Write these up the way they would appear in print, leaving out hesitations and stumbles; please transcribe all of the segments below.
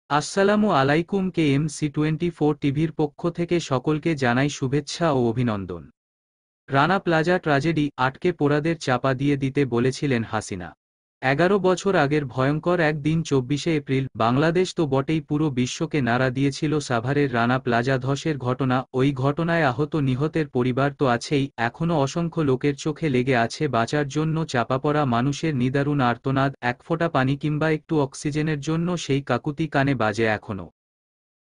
আসসালামু আলাইকুম। KMC24 টিভির পক্ষ থেকে সকলকে জানাই শুভেচ্ছা ও অভিনন্দন। রানা প্লাজা ট্র্যাজেডি আটকে পোড়াদের চাপা দিয়ে দিতে বলেছিলেন হাসিনা। 11 বছর আগের ভয়ঙ্কর একদিন 24শে এপ্রিল বাংলাদেশ তো বটেই পুরো বিশ্বকে নাড়া দিয়েছিল সাভারের রানা প্লাজা ধসের ঘটনা। ওই ঘটনায় আহত নিহতের পরিবার তো আছেই, এখনও অসংখ্য লোকের চোখে লেগে আছে বাঁচার জন্য চাপা পড়া মানুষের নিদারুণ আর্তনাদ। এক ফোঁটা পানি কিংবা একটু অক্সিজেনের জন্য সেই কাকুতি কানে বাজে এখনও।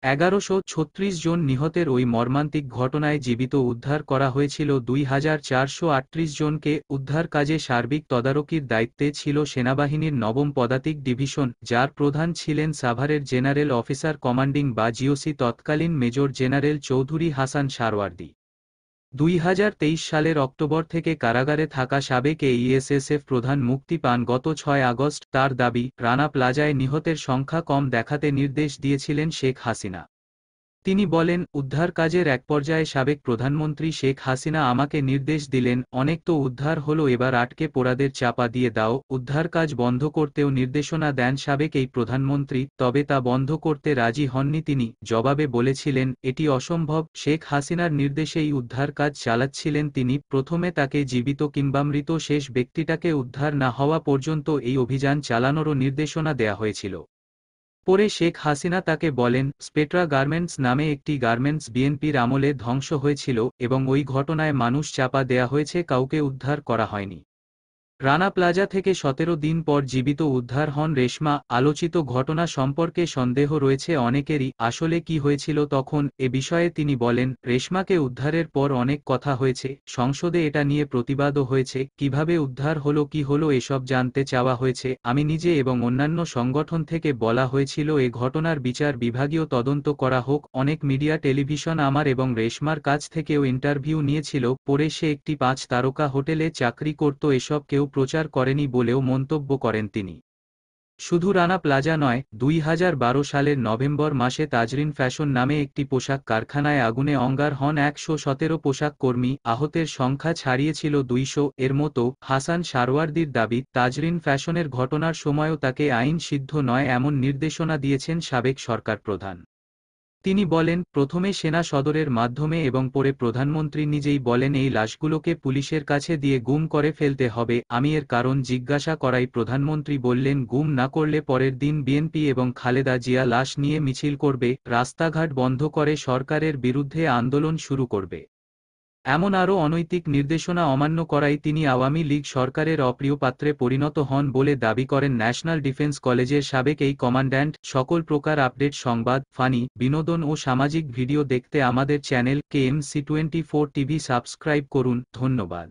1136 জন নিহতের ওই মর্মান্তিক ঘটনায় জীবিত উদ্ধার করা হয়েছিল 2438 জনকে। উদ্ধার কাজে সার্বিক তদারকির দায়িত্বে ছিল সেনাবাহিনীর 9ম পদাতিক ডিভিশন, যার প্রধান ছিলেন সাভারের জেনারেল অফিসার কমান্ডিং বা জিওসি তৎকালীন মেজর জেনারেল চৌধুরী হাসান সারওয়ার্দী। 2023 সালের অক্টোবর থেকে কারাগারে থাকা সাবেক এইএসএসএফ প্রধান মুক্তি পান গত 6 আগস্ট। তার দাবি, রানা প্লাজায় নিহতের সংখ্যা কম দেখাতে নির্দেশ দিয়েছিলেন শেখ হাসিনা। তিনি বলেন, উদ্ধার কাজের এক পর্যায়ে সাবেক প্রধানমন্ত্রী শেখ হাসিনা আমাকে নির্দেশ দিলেন, অনেক তো উদ্ধার হলো, এবার আটকে পোড়াদের চাপা দিয়ে দাও। উদ্ধার কাজ বন্ধ করতেও নির্দেশনা দেন সাবেক এই প্রধানমন্ত্রী, তবে তা বন্ধ করতে রাজি হননি তিনি। জবাবে বলেছিলেন, এটি অসম্ভব। শেখ হাসিনার নির্দেশেই উদ্ধার কাজ চালাচ্ছিলেন তিনি। প্রথমে তাকে জীবিত কিংবা মৃত শেষ ব্যক্তিটাকে উদ্ধার না হওয়া পর্যন্ত এই অভিযান চালানোরও নির্দেশনা দেয়া হয়েছিল। পরে শেখ হাসিনা তাকে বলেন, স্পেট্রা গার্মেন্টস নামে একটি গার্মেন্টস বিএনপির আমলে ধ্বংস হয়েছিল এবং ওই ঘটনায় মানুষ চাপা দেয়া হয়েছে, কাউকে উদ্ধার করা হয়নি। রানা প্লাজা থেকে 17 দিন পর জীবিত উদ্ধার হন রেশমা। আলোচিত ঘটনা সম্পর্কে সন্দেহ রয়েছে অনেকেরই, আসলে কি হয়েছিল তখন, এ বিষয়ে তিনি বলেন, রেশমাকে উদ্ধারের পর অনেক কথা হয়েছে, সংসদে এটা নিয়ে প্রতিবাদও হয়েছে, কিভাবে উদ্ধার হলো কি হলো এসব জানতে চাওয়া হয়েছে। আমি নিজে এবং অন্যান্য সংগঠন থেকে বলা হয়েছিল এ ঘটনার বিচার বিভাগীয় তদন্ত করা হোক। অনেক মিডিয়া টেলিভিশন আমার এবং রেশমার কাছ থেকেও ইন্টারভিউ নিয়েছিল। পরে সে একটি 5 তারকা হোটেলে চাকরি করত, এসব কেউ প্রচার করেনি বলেও মন্তব্য করেন তিনি। শুধু রানা প্লাজা নয়, 2012 সালের নভেম্বর মাসে তাজরিন ফ্যাশন নামে একটি পোশাক কারখানায় আগুনে অঙ্গার হন 117 পোশাক কর্মী, আহতের সংখ্যা ছাড়িয়েছিল 200 এর মতো। হাসান সারওয়ার্দীর দাবি, তাজরিন ফ্যাশনের ঘটনার সময়ও তাকে আইন সিদ্ধ নয় এমন নির্দেশনা দিয়েছেন সাবেক সরকার প্রধান। তিনি বলেন, প্রথমে সেনা সদরের মাধ্যমে এবং পরে প্রধানমন্ত্রী নিজেই বলেন এই লাশগুলোকে পুলিশের কাছে দিয়ে গুম করে ফেলতে হবে। আমি এর কারণ জিজ্ঞাসা করাই প্রধানমন্ত্রী বললেন, গুম না করলে পরের দিন বিএনপি এবং খালেদা জিয়া লাশ নিয়ে মিছিল করবে, রাস্তাঘাট বন্ধ করে সরকারের বিরুদ্ধে আন্দোলন শুরু করবে। এমন আরও অনৈতিক নির্দেশনা অমান্য করায় তিনি আওয়ামী লীগ সরকারের অপ্রিয় পাত্রে পরিণত হন বলে দাবি করেন ন্যাশনাল ডিফেন্স কলেজের সাবেক এই কমান্ড্যান্ট। সকল প্রকার আপডেট, সংবাদ, ফানি, বিনোদন ও সামাজিক ভিডিও দেখতে আমাদের চ্যানেল KMC24 টিভি সাবস্ক্রাইব করুন। ধন্যবাদ।